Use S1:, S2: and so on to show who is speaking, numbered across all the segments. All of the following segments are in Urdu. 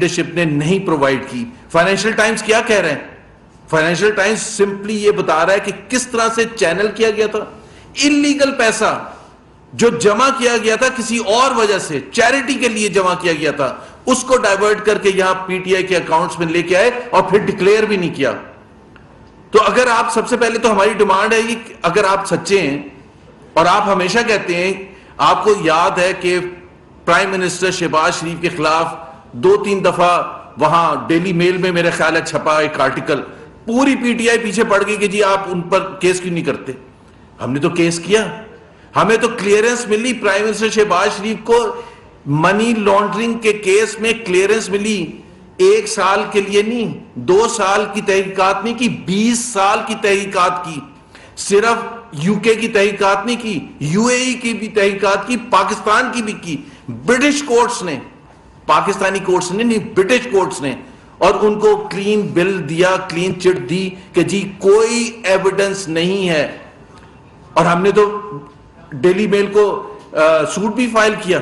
S1: لیڈرشپ نے نہیں پرووائڈ کی. فائنینشیل ٹائمز کیا کہہ رہے ہیں؟ فائنینشیل ٹائمز سمپلی یہ بتا رہا ہے کہ کس طرح سے چینل کیا گیا تھا. انلیگل پیسہ جو جمع کیا گیا تھا کسی اور وجہ سے, چیریٹی کے لیے جمع کیا گیا تھا, اس کو ڈائیورٹ کر کے یہاں پی ٹی آئی کے اکاؤنٹس میں لے کے آئے اور پھر ڈکلیئر بھی نہیں کیا. تو اگر آپ, سب سے پہلے تو ہماری ڈیمانڈ ہے کہ اگر آپ سچے ہیں, اور آپ ہمیشہ کہتے ہیں, آپ کو یاد ہے کہ پرائم منسٹر شہباز شریف کے خلاف 2-3 دفعہ وہاں ڈیلی میل میں میرے خیال ہے چھپا ایک آرٹیکل, پوری پی ٹی آئی پیچھے پڑ گئی کہ جی آپ ان پر کیس کیوں نہیں کرتے. ہم نے تو کیس کیا, ہمیں تو کلیئرنس ملی. پرائم منسٹر شہباز شریف کو منی لانڈرنگ کے کیس میں کلیئرنس ملی, 1 سال کے لیے نہیں, 2 سال کی تحقیقات نہیں کی, 20 سال کی تحقیقات کی. صرف یو کے کی تحقیقات نہیں کی, یو اے ای کی بھی تحقیقات کی, پاکستان کی بھی کی. برٹش کورٹس نے, پاکستانی کورٹس نے نہیں, برٹش کورٹس نے, اور ان کو کلین بل دیا, کلین چٹ دی کہ جی کوئی ایویڈنس نہیں ہے. اور ہم نے تو ڈیلی میل کو سوٹ بھی فائل کیا.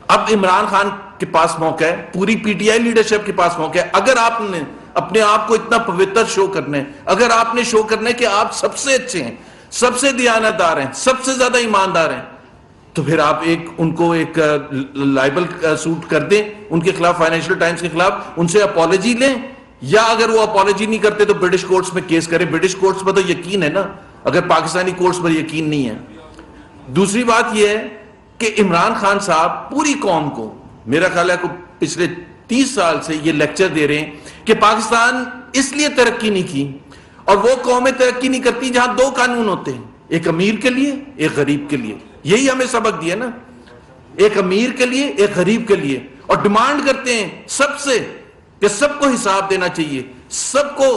S1: اب عمران خان کے پاس موقع ہے, پوری پی ٹی آئی لیڈرشپ کے پاس موقع ہے. اگر آپ نے اپنے آپ کو اتنا پوتر شو کرنا ہے, اگر آپ نے شو کرنا ہے کہ آپ سب سے اچھے ہیں, سب سے دیانتدار ہیں, سب سے زیادہ ایماندار ہیں, تو پھر آپ ان کو ایک لائبل سوٹ کر دیں ان کے خلاف, فائنینشیل ٹائمز کے خلاف, ان سے اپالوجی لیں, یا اگر وہ اپالوجی نہیں کرتے تو برٹش کورٹس میں کیس کریں. برٹش کورٹس پر تو یقین ہے نا, اگر پاکستانی کورٹس پر یقین نہیں ہے. دوسری بات یہ ہے کہ عمران خان صاحب پوری قوم کو, میرا خیال ہے کہ پچھلے 30 سال سے یہ لیکچر دے رہے ہیں کہ پاکستان اس لیے ترقی نہیں کی, اور وہ قومیں ترقی نہیں کرتی جہاں 2 قانون ہوتے ہیں, ایک امیر کے لیے, ایک غریب کے لیے. یہی ہمیں سبق دیا نا, ایک امیر کے لیے, ایک غریب کے لیے. اور ڈیمانڈ کرتے ہیں سب سے کہ سب کو حساب دینا چاہیے, سب کو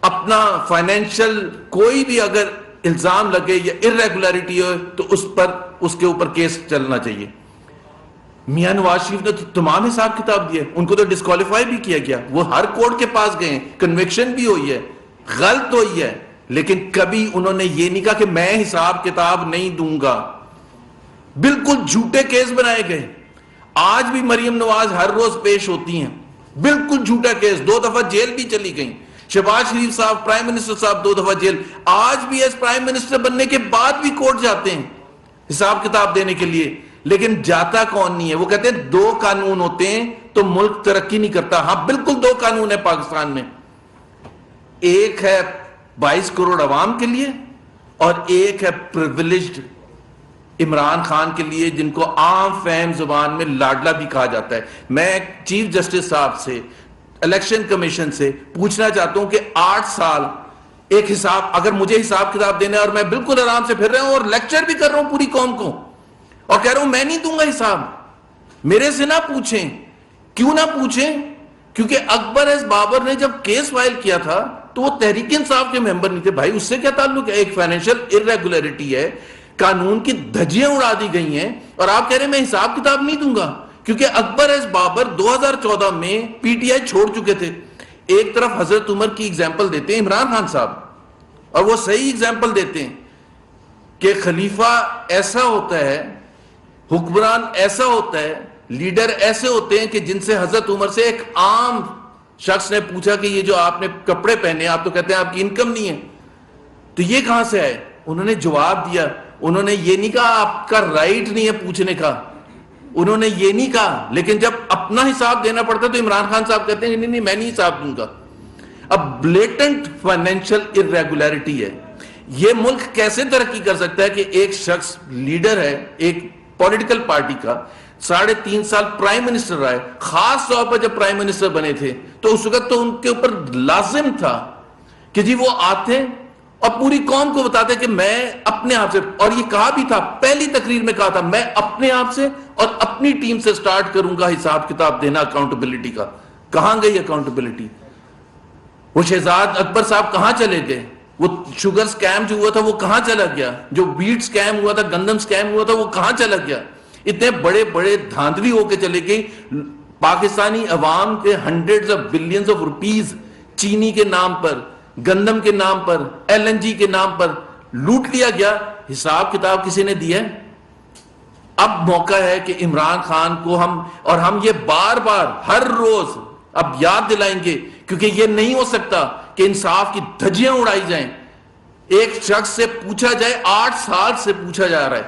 S1: اپنا فائنینشیل کوئی بھی اگر الزام لگے یا irregularity ہو تو اس کے اوپر کیس چلنا چاہیے. میاں نواز شریف نے تو تمام حساب کتاب دیے, ان کو تو ڈسکوالیفائی بھی کیا گیا, وہ ہر کورٹ کے پاس گئے, کنوکشن بھی ہوئی ہے, غلط ہوئی ہے, لیکن کبھی انہوں نے یہ نہیں کہا کہ میں حساب کتاب نہیں دوں گا. بالکل جھوٹے کیس بنائے گئے. آج بھی مریم نواز ہر روز پیش ہوتی ہیں, بالکل جھوٹا کیس, 2 دفعہ جیل بھی چلی گئیں. شہباز شریف صاحب, پرائم منسٹر صاحب 2 دفعہ جیل. آج بھی ایس پرائم منسٹر بننے کے بعد بھی کورٹ جاتے ہیں حساب کتاب دینے کے لیے, لیکن جاتا کون نہیں ہے. وہ کہتے ہیں 2 قانون ہوتے ہیں تو ملک ترقی نہیں کرتا. ہاں بالکل 2 قانون ہے پاکستان میں, ایک ہے 22 کروڑ عوام کے لیے, اور ایک ہے پریویلیجڈ عمران خان کے لیے, جن کو عام فہم زبان میں لاڈلا بھی کہا جاتا ہے. میں چیف جسٹس صاحب سے, الیکشن کمیشن سے پوچھنا چاہتا ہوں کہ 8 سال ایک حساب, اگر مجھے حساب کتاب دینا ہے, اور میں بالکل آرام سے پھر رہا ہوں اور لیکچر بھی کر رہا ہوں پوری قوم کو, اور کہہ رہا ہوں میں نہیں دوں گا حساب, میرے سے نہ پوچھیں. کیوں نہ پوچھیں؟ کیونکہ اکبر ایس بابر نے جب کیس فائل کیا تھا تو وہ تحریک انصاف کے ممبر نہیں تھے. بھائی اس سے کیا تعلق ہے؟ ایک فائنینشیل irregularity ہے, قانون کی دھجیاں اڑا دی گئی ہیں, اور آپ کہہ رہے ہیں میں حساب کتاب نہیں دوں گا. کیونکہ اکبر ایس بابر 2014 میں پی ٹی آئی چھوڑ چکے تھے. ایک طرف حضرت عمر کی اگزامپل دیتے ہیں عمران خان صاحب, اور وہ صحیح اگزامپل دیتے ہیں کہ خلیفہ ایسا ہوتا ہے, حکمران ایسا ہوتا ہے, لیڈر ایسے ہوتے ہیں کہ جن سے حضرت عمر سے ایک عام شخص نے پوچھا کہ یہ جو آپ نے کپڑے پہنے, آپ تو کہتے ہیں آپ کی انکم نہیں ہے, تو یہ کہاں سے آئے؟ انہوں نے جواب دیا. انہوں نے یہ نہیں کہا آپ کا رائٹ نہیں ہے پوچھنے کا, انہوں نے یہ نہیں کہا, لیکن جب اپنا حساب دینا پڑتا تو عمران خان صاحب کہتے ہیں نہیں میں نہیں حساب دوں گا. اب بلیٹنٹ فائنینشیل irregularity ہے. یہ ملک کیسے ترقی کر سکتا ہے کہ ایک شخص لیڈر ہے ایک پولیٹیکل پارٹی کا, 3.5 سال پرائم منسٹر رہا ہے, خاص طور پر جب پرائم منسٹر بنے تھے تو اس وقت تو ان کے اوپر لازم تھا کہ جی وہ آتے اور پوری قوم کو بتاتے کہ میں اپنے آپ سے, اور یہ کہا بھی تھا پہلی تقریر میں کہا تھا میں اپنے آپ سے اور اپنی ٹیم سے سٹارٹ کروں گا حساب کتاب دینا اکاؤنٹیبلٹی کا. کہاں گئی اکاؤنٹیبلٹی؟ وہ شہزاد اکبر صاحب کہاں چلے گئے؟ وہ شوگر سکیم جو ہوا تھا وہ کہاں چلا گیا؟ جو بیٹ سکیم ہوا تھا, گندم سکیم ہوا تھا, وہ کہاں چلا گیا؟ اتنے بڑے بڑے دھاندلی ہو کے چلے گئی. پاکستانی عوام کے hundreds of billions of rupees چینی کے نام پر, گندم کے نام پر, LNG کے نام پر لوٹ لیا گیا. حساب کتاب کسی نے دیا ہے؟ اب موقع ہے کہ عمران خان کو ہم یہ بار بار ہر روز اب یاد دلائیں گے، کیونکہ یہ نہیں ہو سکتا کہ انصاف کی دھجیاں اڑائی جائیں. ایک شخص سے پوچھا جائے 8 سال سے پوچھا جا رہا ہے.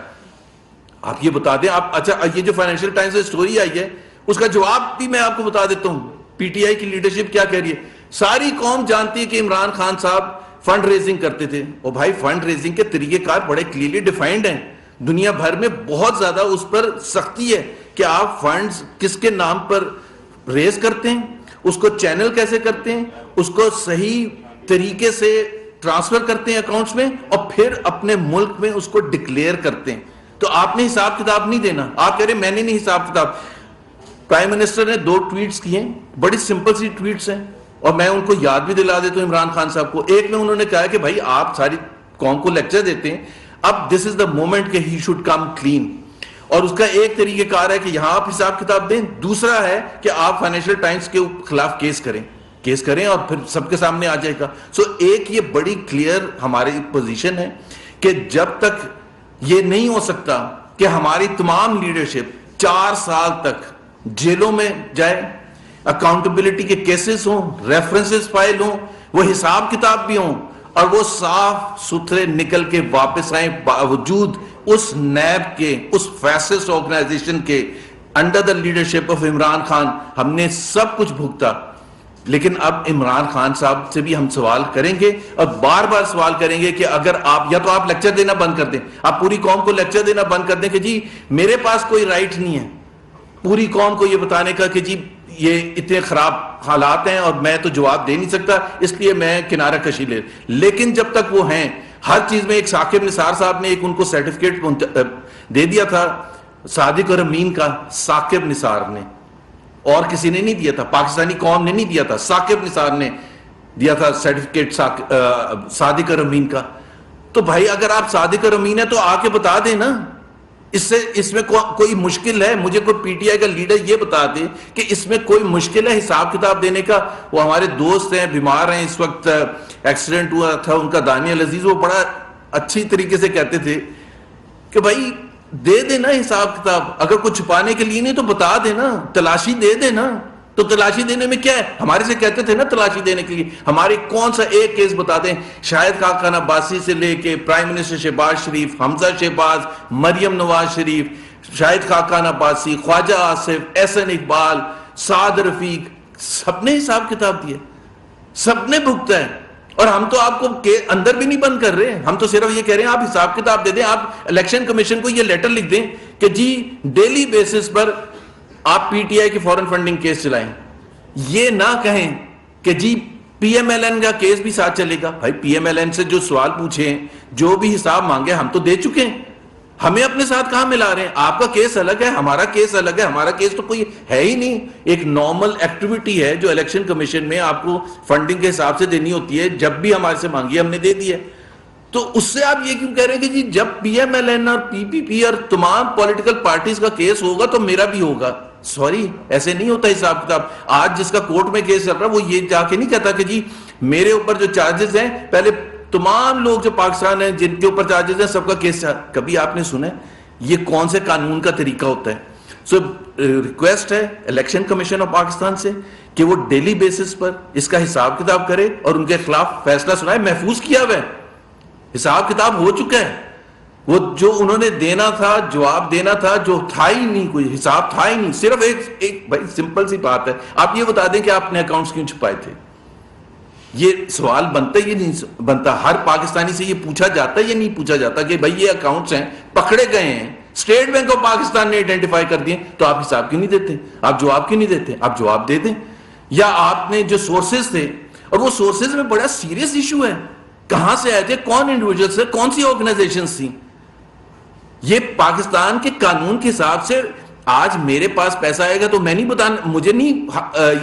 S1: آپ یہ بتا دیں. اچھا یہ جو فائنینشیل ٹائمز سے سٹوری آئی ہے اس کا جواب بھی میں آپ کو بتا دیتا ہوں. پی ٹی آئی کی لیڈرشپ کیا کہہ رہی ہے؟ ساری قوم جانتی ہے کہ عمران خان صاحب فنڈ ریزنگ کرتے تھے. اور بھائی فنڈ ریزنگ کے طریقہ کار بڑے کلیئرلی ڈیفائنڈ ہیں. دنیا بھر میں بہت زیادہ اس پر سختی ہے کہ آپ فنڈز کس کے نام پر ریز کرتے ہیں، اس کو چینل کیسے کرتے ہیں، اس کو صحیح طریقے سے ٹرانسفر کرتے ہیں اکاؤنٹس میں، اور پھر اپنے ملک میں اس کو ڈکلیئر کرتے ہیں. تو آپ نے حساب کتاب نہیں دینا. آپ کہہ رہے ہیں میں نے نہیں حساب کتاب. پرائم منسٹر نے 2 ٹویٹس کیے، بڑی سمپل سی ٹویٹس ہیں، اور میں ان کو یاد بھی دلا دیتا ہوں عمران خان صاحب کو. ایک میں انہوں نے کہا کہ بھائی آپ ساری قوم کو لیکچر دیتے ہیں، اب دس از دا مومنٹ کہ ہی شوڈ کم کلین. اور اس کا ایک طریقہ کار ہے کہ یہاں آپ حساب کتاب دیں، دوسرا ہے کہ آپ فائنینشیل ٹائمز کے خلاف کیس کریں اور پھر سب کے سامنے آ جائے گا. سو ایک یہ بڑی کلیئر ہماری پوزیشن ہے کہ جب تک یہ نہیں ہو سکتا کہ ہماری تمام لیڈرشپ 4 سال تک جیلوں میں جائے، اکاؤنٹیبلٹی کے کیسز ہوں، ریفرنسز فائل ہوں، وہ حساب کتاب بھی ہوں، اور وہ صاف ستھرے نکل کے واپس آئیں باوجود اس نیب کے، اس فیسسٹ آرگنائزیشن کے under the leadership of Imran Khan ہم نے سب کچھ بھگتا. لیکن اب عمران خان صاحب سے بھی ہم سوال کریں گے، اور بار بار سوال کریں گے کہ اگر آپ یا تو آپ لیکچر دینا بند کر دیں، آپ پوری قوم کو لیکچر دینا بند کر دیں کہ جی میرے پاس کوئی رائٹ نہیں ہے پوری قوم کو یہ بتانے کا کہ جی یہ اتنے خراب حالات ہیں اور میں تو جواب دے نہیں سکتا، اس لیے میں کنارہ کشی لے. لیکن جب تک وہ ہیں ہر چیز میں، ایک ثاقب نثار صاحب نے ایک ان کو سرٹیفکیٹ دے دیا تھا صادق اور امین کا، ثاقب نثار نے، اور کسی نے نہیں دیا تھا، پاکستانی قوم نے نہیں دیا تھا، ثاقب نثار نے دیا تھا سرٹیفکیٹ صادق اور امین کا. تو بھائی اگر آپ صادق اور امین ہے تو آ کے بتا دیں نا. اس میں کوئی مشکل ہے؟ مجھے کوئی پی ٹی آئی کا لیڈر یہ بتا دے کہ اس میں کوئی مشکل ہے حساب کتاب دینے کا. وہ ہمارے دوست ہیں، بیمار ہیں، اس وقت ایکسیڈنٹ ہوا تھا ان کا، دانیال عزیز، وہ بڑا اچھی طریقے سے کہتے تھے کہ بھائی دے دینا حساب کتاب. اگر کچھ چھپانے کے لیے نہیں تو بتا دینا، تلاشی دے دینا. تو تلاشی دینے میں کیا ہے؟ ہمارے سے کہتے تھے نا تلاشی دینے کے لیے، ہمارے کون سا ایک کیس بتا دیں، شاہد خاقان عباسی سے لے کے پرائم منسٹر شہباز شریف، حمزہ شہباز، مریم نواز شریف، شاہد خاقان عباسی، خواجہ آصف، احسن اقبال، سعد رفیق، سب نے حساب کتاب دیا، سب نے بھگتا ہے. اور ہم تو آپ کو اندر بھی نہیں بند کر رہے، ہم تو صرف یہ کہہ رہے ہیں آپ حساب کتاب دے دیں. آپ الیکشن کمیشن کو یہ لیٹر لکھ دیں کہ جی ڈیلی بیسس پر آپ پی ٹی آئی کی فورن فنڈنگ کیس چلائیں. یہ نہ کہیں کہ جی پی ایم ایل این کا کیس بھی ساتھ چلے گا. بھائی پی ایم ایل این سے جو سوال پوچھے ہیں، جو بھی حساب مانگے، ہم تو دے چکے ہیں، ہمیں اپنے ساتھ کہاں ملا رہے ہیں؟ آپ کا کیس الگ ہے، ہمارا کیس الگ ہے. ہمارا کیس تو کوئی ہے ہی نہیں، ایک نارمل ایکٹیویٹی ہے جو الیکشن کمیشن میں آپ کو فنڈنگ کے حساب سے دینی ہوتی ہے. جب بھی ہمارے سے مانگی ہم نے دے دی ہے. تو اس سے آپ یہ کیوں کہہ رہے ہیں کہ جی جب پی ایم ایل این اور پی پی پی اور تمام پولیٹیکل پارٹیز کا کیس ہوگا تو میرا بھی ہوگا؟ سوری، ایسے نہیں ہوتا حساب کتاب. آج جس کا کورٹ میں کیس چل رہا ہے وہ یہ جا کے نہیں کہتا کہ جی میرے اوپر جو چارجز ہیں، پہلے تمام لوگ جو پاکستان ہیں جن کے اوپر چارجز ہیں سب کا کیس کبھی آپ نے سنا ہے؟ یہ کون سے قانون کا طریقہ ہوتا ہے؟ سو ریکویسٹ ہے الیکشن کمیشن آف پاکستان سے کہ وہ ڈیلی بیسس پر اس کا حساب کتاب کرے اور ان کے خلاف فیصلہ سنائے. محفوظ کیا ہوا ہے، حساب کتاب ہو چکا ہے. وہ جو انہوں نے دینا تھا، جواب دینا تھا، جو تھا ہی نہیں، کوئی حساب تھا ہی نہیں. صرف ایک بھائی سمپل سی بات ہے، آپ یہ بتا دیں کہ آپ نے اکاؤنٹس کیوں چھپائے تھے. یہ سوال بنتا یہ نہیں بنتا. ہر پاکستانی سے یہ پوچھا جاتا ہے یہ نہیں پوچھا جاتا کہ بھائی یہ اکاؤنٹس ہیں، پکڑے گئے ہیں، اسٹیٹ بینک آف پاکستان نے آئیڈینٹیفائی کر دیے، تو آپ حساب کیوں نہیں دیتے؟ آپ جواب کیوں نہیں دیتے؟ آپ جواب دے دیں. یا آپ نے جو سورسز تھے، اور وہ سورسز میں بڑا سیریس ایشو ہے، کہاں سے آئے تھے، کون انڈیویجولز تھے، کون سی آرگنائزیشنز تھیں. یہ پاکستان کے قانون کے حساب سے آج میرے پاس پیسہ آئے گا تو میں نہیں بتانا، مجھے نہیں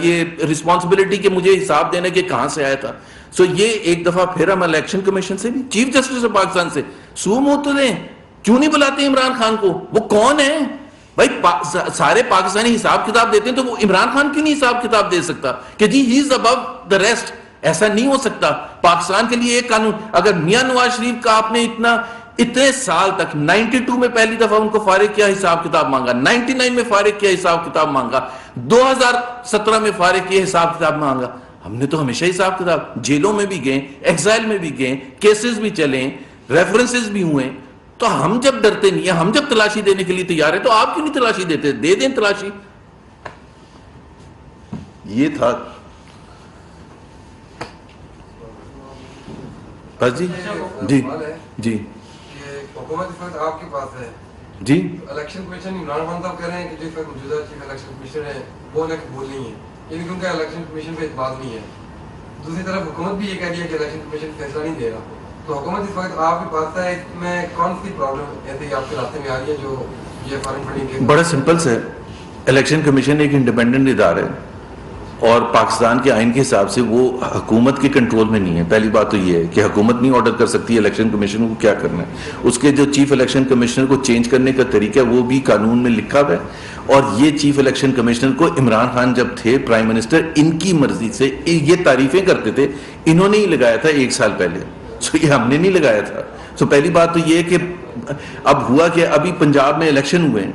S1: یہ رسپانسبلٹی کہ مجھے حساب دینا کہ کہاں سے آیا تھا. سو یہ ایک دفعہ پھر ہم الیکشن کمیشن سے بھی، چیف جسٹس آف پاکستان سے سو موتلیں کیوں نہیں بلاتے عمران خان کو؟ وہ کون ہے بھائی؟ سارے پاکستانی حساب کتاب دیتے ہیں تو وہ عمران خان کیوں نہیں حساب کتاب دے سکتا کہ جی ہی از ابو دا ریسٹ؟ ایسا نہیں ہو سکتا. پاکستان کے لیے ایک قانون، اگر میاں نواز شریف کا آپ نے اتنا اتنے سال تک 92 میں پہلی دفعہ ان کو فارغ کیا, حساب کتاب مانگا, 99 میں فارغ کیا, حساب کتاب مانگا, 2017 میں فارغ کیا, حساب کتاب مانگا. ہم نے تو ہمیشہ حساب کتاب, جیلوں میں بھی گئے, ایگزائل میں بھی گئے, کیسز بھی چلیں, ریفرنسز بھی ہوئے. تو ہم جب ڈرتے نہیں ہیں, ہم جب تلاشی دینے کے لیے تیار ہیں, تو آپ کیوں نہیں تلاشی دیتے؟ دے دیں تلاشی. یہ تھا بس. جی جی جی
S2: حکومت اس وقت آپ کے پاس ہے
S1: جی.
S2: الیکشن کمیشن عمران خان صاحب کہہ رہے ہیں کہ جو موجودہ چیف الیکشن کمیشنر ہے وہ بول نہیں ہے, یعنی ان کا الیکشن کمیشن پہ اعتماد نہیں ہے. دوسری طرف حکومت بھی یہ کہہ رہی ہے کہ الیکشن کمیشن فیصلہ نہیں دے رہا. تو حکومت اس وقت آپ کے پاس ہے, اس میں کون سی پرابلم ایسے آپ کے راستے میں آ رہی ہے جو یہ فارن فنڈنگ کے؟
S1: بڑا سمپل سے, الیکشن کمیشن ایک انڈیپینڈنٹ ادارہ ہے اور پاکستان کے آئین کے حساب سے وہ حکومت کے کنٹرول میں نہیں ہے. پہلی بات تو یہ ہے کہ حکومت نہیں آرڈر کر سکتی الیکشن کمیشن کو کیا کرنا ہے. اس کے جو چیف الیکشن کمشنر کو چینج کرنے کا طریقہ وہ بھی قانون میں لکھا ہوا ہے. اور یہ چیف الیکشن کمشنر کو عمران خان جب تھے پرائم منسٹر, ان کی مرضی سے یہ تعریفیں کرتے تھے, انہوں نے ہی لگایا تھا 1 سال پہلے. سو یہ ہم نے نہیں لگایا تھا. سو پہلی بات تو یہ ہے کہ اب ہوا کہ ابھی پنجاب میں الیکشن ہوئے ہیں,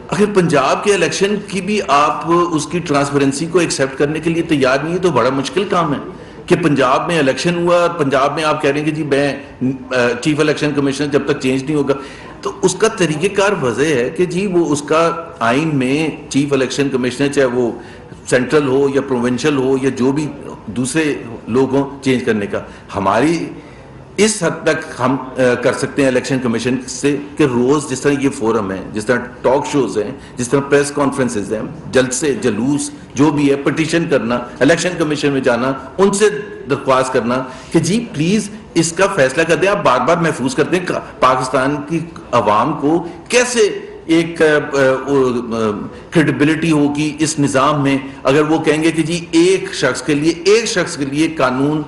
S1: اگر پنجاب کے الیکشن کی بھی آپ اس کی ٹرانسپیرنسی کو ایکسیپٹ کرنے کے لیے تیار نہیں ہے تو بڑا مشکل کام ہے کہ پنجاب میں الیکشن ہوا اور پنجاب میں آپ کہہ رہے ہیں کہ جی میں چیف الیکشن کمشنر جب تک چینج نہیں ہوگا. تو اس کا طریقہ کار واضح ہے کہ جی وہ اس کا آئین میں چیف الیکشن کمشنر چاہے وہ سینٹرل ہو یا پروونشل ہو یا جو بھی دوسرے لوگ ہوں چینج کرنے کا. ہماری اس حد تک ہم کر سکتے ہیں الیکشن کمیشن سے کہ روز جس طرح یہ فورم ہے, جس طرح ٹاک شوز ہیں, جس طرح پریس کانفرنسز ہیں, جلسے جلوس جو بھی ہے, پٹیشن کرنا, الیکشن کمیشن میں جانا, ان سے درخواست کرنا کہ جی پلیز اس کا فیصلہ کر دیں. آپ بار بار محفوظ کرتے ہیں پاکستان کی عوام کو کیسے ایک کریڈیبلٹی ہوگی اس نظام میں اگر وہ کہیں گے کہ جی ایک شخص کے لیے قانون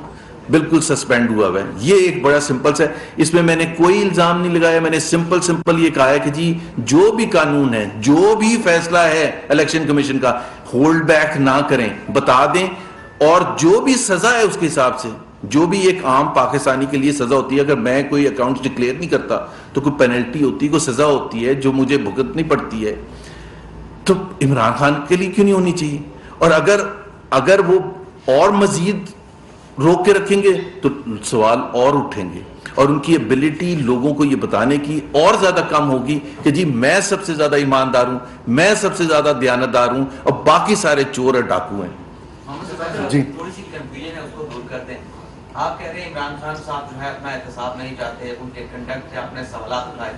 S1: بالکل سسپینڈ ہوا ہے. یہ ایک بڑا سمپل ہے, اس میں میں نے کوئی الزام نہیں لگایا. میں نے سمپل یہ کہا ہے کہ جی جو بھی قانون ہے, جو بھی فیصلہ ہے الیکشن کمیشن کا, ہولڈ بیک نہ کریں, بتا دیں. اور جو بھی سزا ہے اس کے حساب سے, جو بھی ایک عام پاکستانی کے لیے سزا ہوتی ہے, اگر میں کوئی اکاؤنٹ ڈکلیئر نہیں کرتا تو کوئی پینلٹی ہوتی ہے, کوئی سزا ہوتی ہے جو مجھے بھگتنی پڑتی ہے. تو عمران خان کے لیے کیوں نہیں ہونی چاہیے؟ اور اگر وہ اور مزید روک کے رکھیں گے تو سوال اور اٹھیں گے اور ان کی ایبلٹی لوگوں کو یہ بتانے کی اور زیادہ کم ہوگی کہ جی میں سب سے زیادہ ایماندار ہوں, میں سب سے زیادہ دیانتدار ہوں اور باقی سارے چور اور ڈاکو ہیں.
S3: جی تھوڑی سی کنفیوژن ہے, اس کو دور کرتے ہیں. آپ کہہ رہے ہیں عمران خان صاحب جو ہے اپنا احتساب نہیں چاہتے, ان کے کنڈکٹ سے اپنے سوالات اٹھائے,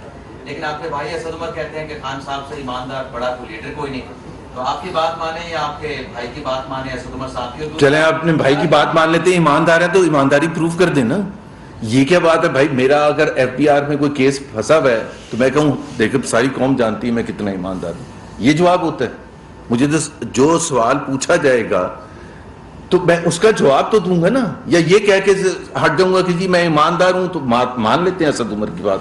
S3: لیکن آپ کے بھائی اسد عمر کہتے ہیں کہ خان صاحب سے ایماندار بڑا کوئی لیڈر کوئی نہیں. تو آپ کی بات مانیں یا آپ کے بھائی کی بات مانیں اسد عمر صاحب کی؟
S1: چلیں اپنے بھائی کی بات مان لیتے ہیں, ایماندار ہے تو ایمانداری پروف کر دیں نا. یہ کیا بات ہے بھائی, میرا اگر ایف بی آر میں کوئی کیس پھنسا ہوا ہے تو میں کہوں دیکھیں ساری قوم جانتی ہے میں کتنا ایماندار ہوں, یہ جواب ہوتا ہے؟ مجھے جو سوال پوچھا جائے گا تو میں اس کا جواب تو دوں گا نا, یا یہ کہہ کے ہٹ جاؤں گا کہ جی میں ایماندار ہوں تو مان لیتے ہیں اسد عمر کی بات.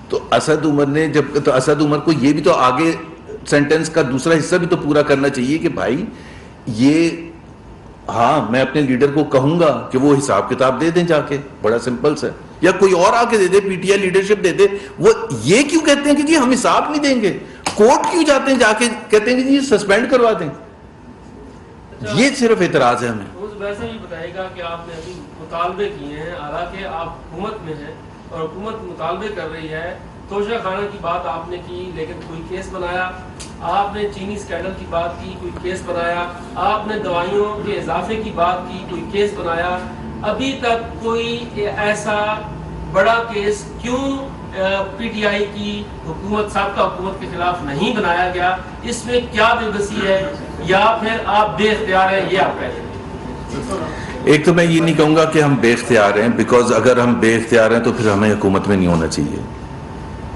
S1: تو اسد عمر نے تو اسد عمر کو یہ بھی تو آگے سینٹنس کا دوسرا حصہ بھی تو پورا کرنا چاہیے کہ بھائی یہ ہاں میں اپنے لیڈر کو کہوں گا کہ وہ حساب کتاب دے دیں جا کے, بڑا سمپل سا, یا کوئی اور آ کے دے دے, پی ٹی آئی لیڈرشپ دے دے. وہ یہ کیوں کہتے ہیں کہ جی ہم حساب نہیں دیں گے, کورٹ کیوں جاتے ہیں جا کے کہتے ہیں کہ جی سسپینڈ کروا دیں. یہ صرف اعتراض ہے ہمیں.
S4: ویسے بھی بتائے گا کہ آپ نے ابھی مطالبے کیے ہیں, حالانکہ آپ حکومت میں ہیں اور حکومت مطالبے کر رہی ہے. توشہ خانہ کی بات آپ نے کی لیکن کوئی کیس بنایا, آپ نے چینی اسکینڈل کی بات کی کوئی کیس بنایا, آپ نے دوائیوں کے اضافے کی بات کی کوئی کیس بنایا. ابھی تک کوئی ایسا بڑا کیس کیوں پی ٹی آئی کی حکومت سابقہ حکومت کے خلاف نہیں بنایا گیا؟ اس میں کیا بے بسی ہے یا پھر آپ بے اختیار ہیں, یہ آپ کہتے ہیں؟
S1: ایک تو میں یہ نہیں کہوں گا کہ ہم بے اختیار ہیں, بیکاز اگر ہم بے اختیار ہیں تو پھر ہمیں حکومت میں نہیں ہونا چاہیے,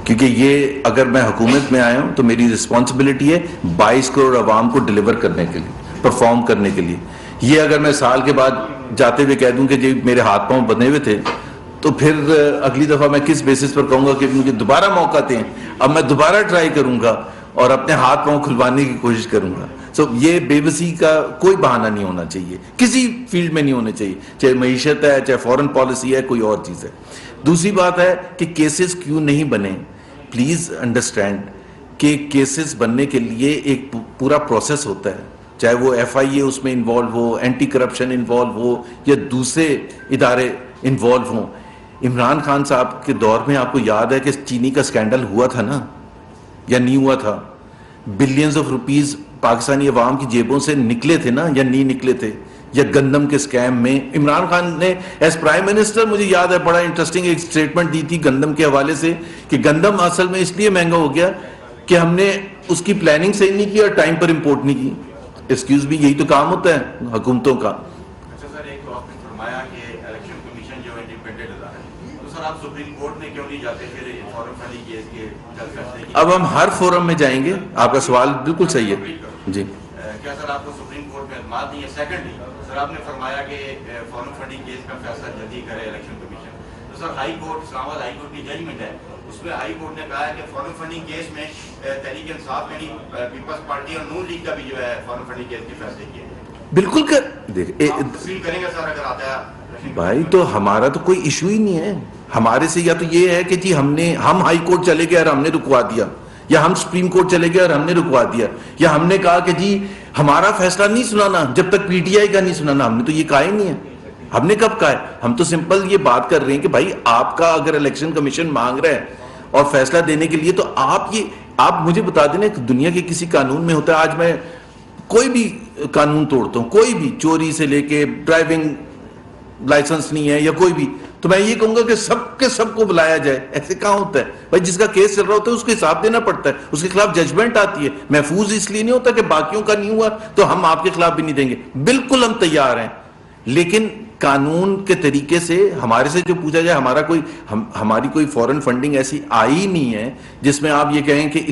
S1: کیونکہ یہ اگر میں حکومت میں آیا ہوں تو میری رسپانسبلٹی ہے 22 کروڑ عوام کو ڈیلیور کرنے کے لیے, پرفارم کرنے کے لیے. یہ اگر میں سال کے بعد جاتے ہوئے کہہ دوں کہ جی میرے ہاتھ پاؤں بندھے ہوئے تھے تو پھر اگلی دفعہ میں کس بیسس پر کہوں گا کہ مجھے دوبارہ موقع دیں, اب میں دوبارہ ٹرائی کروں گا اور اپنے ہاتھ پاؤں کھلوانے کی کوشش کروں گا. سو یہ بے بسی کا کوئی بہانہ نہیں ہونا چاہیے, کسی فیلڈ میں نہیں ہونا چاہیے, چاہے معیشت ہے, چاہے فورن پالیسی ہے, کوئی اور چیز ہے. دوسری بات ہے کہ کیسز کیوں نہیں بنے. پلیز انڈرسٹینڈ کہ کیسز بننے کے لیے ایک پورا پروسیس ہوتا ہے, چاہے وہ ایف آئی اے اس میں انوالو ہو, اینٹی کرپشن انوالو ہو, یا دوسرے ادارے انوالو ہوں. عمران خان صاحب کے دور میں آپ کو یاد ہے کہ چینی کا سکینڈل ہوا تھا نا, یا نہیں ہوا تھا؟ بلینز آف روپیز پاکستانی عوام کی جیبوں سے نکلے تھے نا, یا نہیں نکلے تھے؟ یا گندم کے سکیم میں عمران خان نے ایز پرائم منسٹر, مجھے یاد ہے بڑا انٹرسٹنگ ایک سٹیٹمنٹ دی تھی گندم کے حوالے سے, کہ گندم اصل میں اس لیے مہنگا ہو گیا کہ ہم نے اس کی پلاننگ صحیح نہیں کی اور ٹائم پر امپورٹ نہیں کی. ایکسکیوز بھی, یہی تو کام ہوتا ہے حکومتوں کا.
S5: اچھا سر, ایک تو آپ نے فرمایا کہ الیکشن کمیشن جو انڈیپینڈنٹ ادارہ ہے, تو سر آپ سپریم کورٹ میں کیوں نہیں جاتے پھر فارم فنی کیس کے جلد فیصلے کی؟
S1: اب ہم ہر فورم میں جائیں گے, آپ کا سوال بالکل صحیح ہے جی.
S5: کیا سر آپ کو سپریم کورٹ میں اعتماد نہیں ہے؟ سیکنڈلی سر آپ نے فرمایا کہ فارم فنڈنگ کیس کا فیصلہ جلدی کرے الیکشن کمیشن, تو سر ہائی کورٹ, اسلام آباد ہائی کورٹ کی ججمنٹ ہے, اس میں ہائی کورٹ نے کہا ہے کہ فارم فنڈنگ کیس میں تحریک انصاف یعنی پیپلز پارٹی اور نون لیگ کا بھی جو ہے فارم فنڈنگ کیس کے فیصلے کیے
S1: بالکل
S5: تسلیم کریں گے سر اگر آتا ہے
S1: بھائی؟ تو ہمارا تو کوئی ایشو ہی نہیں ہے. ہمارے سے یا تو یہ ہے کہ جی ہم ہائی کورٹ چلے گئے اور ہم نے رکوا دیا, یا ہم سپریم کورٹ چلے گئے اور ہم نے رکوا دیا, یا ہم نے کہا کہ جی ہمارا فیصلہ نہیں سنانا جب تک پی ٹی آئی کا نہیں سنانا. ہم نے تو یہ کہا ہی نہیں ہے. ہم نے کب کہا ہے؟ ہم تو سمپل یہ بات کر رہے ہیں کہ بھائی آپ کا اگر الیکشن کمیشن مانگ رہا ہے اور فیصلہ دینے کے لیے, تو آپ مجھے بتا دیں کہ دنیا کے کسی قانون میں ہوتا ہے, آج میں کوئی بھی قانون توڑتا ہوں, کوئی بھی, چوری سے لے کے ڈرائیونگ لائسنس نہیں ہے یا کوئی بھی, تو میں یہ کہوں گا کہ سب کے سب کو بلایا جائے. ایسے کہاں ہوتا ہے بھائی؟ جس کا کیس چل رہا ہوتا ہے اس کو حساب دینا پڑتا ہے, اس کے خلاف ججمنٹ آتی ہے. محفوظ اس لیے نہیں ہوتا کہ باقیوں کا نہیں ہوا تو ہم آپ کے خلاف بھی نہیں دیں گے. بالکل ہم تیار ہیں, لیکن قانون کے طریقے سے ہمارے سے جو پوچھا جائے, ہماری کوئی فورن فنڈنگ ایسی آئی نہیں ہے جس میں آپ یہ کہیں کہ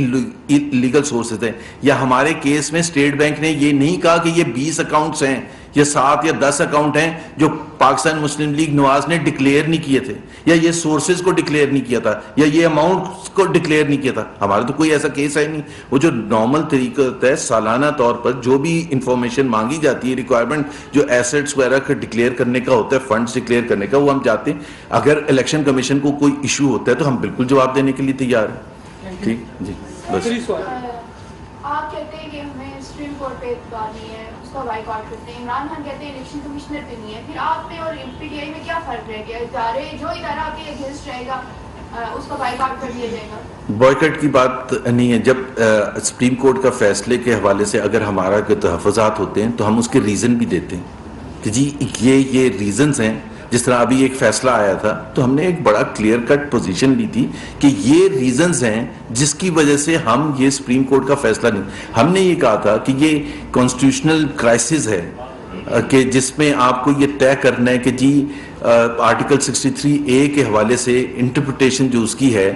S1: لیگل سورسز ہیں. یا ہمارے کیس میں اسٹیٹ بینک نے یہ نہیں کہا کہ یہ 20 اکاؤنٹس ہیں یا 7 یا 10 اکاؤنٹ ہیں جو پاکستان مسلم لیگ نواز نے ڈکلیئر نہیں کیے تھے, یا یہ سورسز کو ڈکلیئر نہیں کیا تھا, یا یہ اماؤنٹ کو ڈکلیئر نہیں کیا تھا. ہمارا تو کوئی ایسا کیس ہے نہیں. وہ جو نارمل طریقہ ہوتا ہے سالانہ طور پر جو بھی انفارمیشن مانگی جاتی ہے, ریکوائرمنٹ جو ایسٹس وغیرہ کا ڈکلیئر کرنے کا ہوتا ہے, فنڈز ڈکلیئر کرنے کا, وہ ہم جاتے ہیں. اگر الیکشن کمیشن کو کوئی ایشو ہوتا ہے تو ہم بالکل جواب دینے کے لیے تیار ہیں. ٹھیک جی, بس.
S6: آپ کہتے ہیں کہ ہمیں سپریم کورٹ پہ اعتبار نہیں ہے, اس کا بائیکاٹ کرتے ہیں. عمران خان کہتے ہیں الیکشن کمشنر پہ نہیں ہے. پھر آپ پہ اور پی ٹی آئی میں کیا فرق رہ گیا؟ جو ادارہ آپ کے اگینسٹ رہے گا اس کا بائیکاٹ کر دیا جائے گا.
S1: بائیکاٹ کی بات نہیں ہے. جب سپریم کورٹ کا فیصلے کے حوالے سے اگر ہمارا کوئی تحفظات ہوتے ہیں تو ہم اس کے ریزن بھی دیتے ہیں کہ جی یہ ریزنز ہیں. جس طرح ابھی ایک فیصلہ آیا تھا تو ہم نے ایک بڑا کلیئر کٹ پوزیشن لی تھی کہ یہ ریزنز ہیں جس کی وجہ سے ہم یہ سپریم کورٹ کا فیصلہ نہیں. ہم نے یہ کہا تھا کہ یہ کانسٹیٹیوشنل کرائسس ہے کہ جس میں آپ کو یہ طے کرنا ہے کہ جی آرٹیکل 63A کے حوالے سے انٹرپریٹیشن جو اس کی ہے,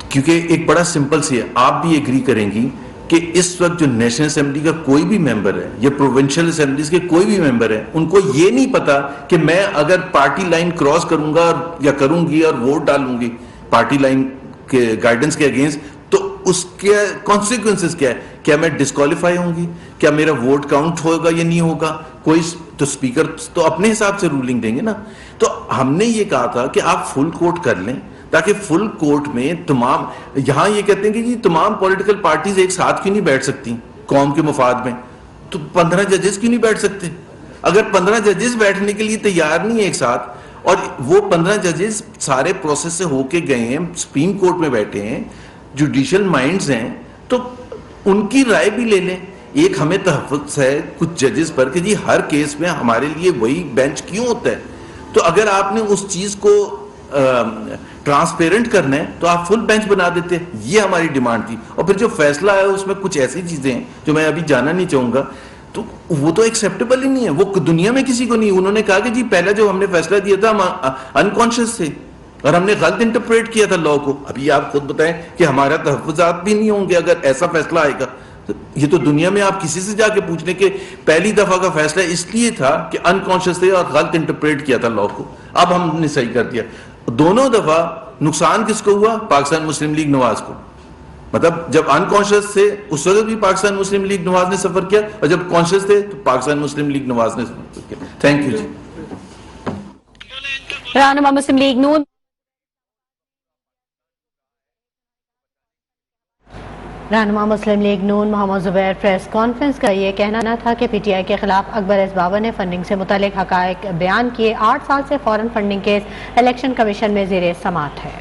S1: کیونکہ ایک بڑا سمپل سی ہے, آپ بھی ایگری کریں گی کہ اس وقت جو نیشنل اسمبلی کا کوئی بھی ممبر ہے یا پروونشل اسمبلیز کے کوئی بھی ممبر ہے, ان کو یہ نہیں پتا کہ میں اگر پارٹی لائن کراس کروں گا یا کروں گی اور ووٹ ڈالوں گی پارٹی لائن کے گائیڈنس کے اگینسٹ, تو اس کے کانسیکوینسز کیا ہے. کیا میں ڈسکوالیفائی ہوں گی؟ کیا میرا ووٹ کاؤنٹ ہوگا یا نہیں ہوگا؟ کوئی تو اسپیکر تو اپنے حساب سے رولنگ دیں گے نا. تو ہم نے یہ کہا تھا کہ آپ فل کوٹ کر لیں تاکہ فل کورٹ میں تمام, یہاں یہ کہتے ہیں کہ جی تمام پولیٹیکل پارٹیز ایک ساتھ کیوں نہیں بیٹھ سکتی قوم کے مفاد میں, تو 15 ججز کیوں نہیں بیٹھ سکتے؟ اگر 15 ججز بیٹھنے کے لیے تیار نہیں ہے ایک ساتھ, اور وہ 15 ججز سارے پروسیس سے ہو کے گئے ہیں, سپریم کورٹ میں بیٹھے ہیں, جوڈیشل مائنڈز ہیں, تو ان کی رائے بھی لے لیں. ایک ہمیں تحفظ ہے کچھ ججز پر کہ جی ہر کیس میں ہمارے لیے وہی بینچ کیوں ہوتا ہے. تو اگر آپ نے اس چیز کو ٹرانسپیرنٹ کرنا ہے تو آپ فل بینچ بنا دیتے. یہ ہماری ڈیمانڈ تھی. اور پھر جو فیصلہ ہے اس میں کچھ ایسی چیزیں ہیں جو میں ابھی جانا نہیں چاہوں گا, تو وہ تو ایکسیپٹیبل ہی نہیں ہے, وہ دنیا میں کسی کو نہیں. انہوں نے کہا کہ جی پہلا جو ہم نے فیصلہ دیا تھا ہم انکانشیس تھے اور ہم نے غلط انٹرپریٹ کیا تھا لا کو. ابھی آپ خود بتائیں کہ ہمارا تحفظات بھی نہیں ہوں گے اگر ایسا فیصلہ آئے گا. یہ تو دنیا میں آپ کسی سے جا کے پوچھ لیں کہ پہلی دفعہ کا فیصلہ اس لیے تھا کہ انکانشیس تھے اور غلط انٹرپریٹ کیا تھا لا کو, اب ہم نے صحیح کر دیا. دونوں دفعہ نقصان کس کو ہوا؟ پاکستان مسلم لیگ نواز کو. مطلب جب انکانشیس تھے اس وقت بھی پاکستان مسلم لیگ نواز نے سفر کیا, اور جب کانشیس تھے تو پاکستان مسلم لیگ نواز نے سفر کیا. تھینک یو جی.
S7: رہنما مسلم لیگ نون رہنما مسلم لیگ نون محمد زبیر پریس کانفرنس کا یہ کہنا تھا کہ پی ٹی آئی کے خلاف اکبر ایس بابر نے فنڈنگ سے متعلق حقائق بیان کیے. 8 سال سے فورن فنڈنگ کیس الیکشن کمیشن میں زیر سماعت ہے.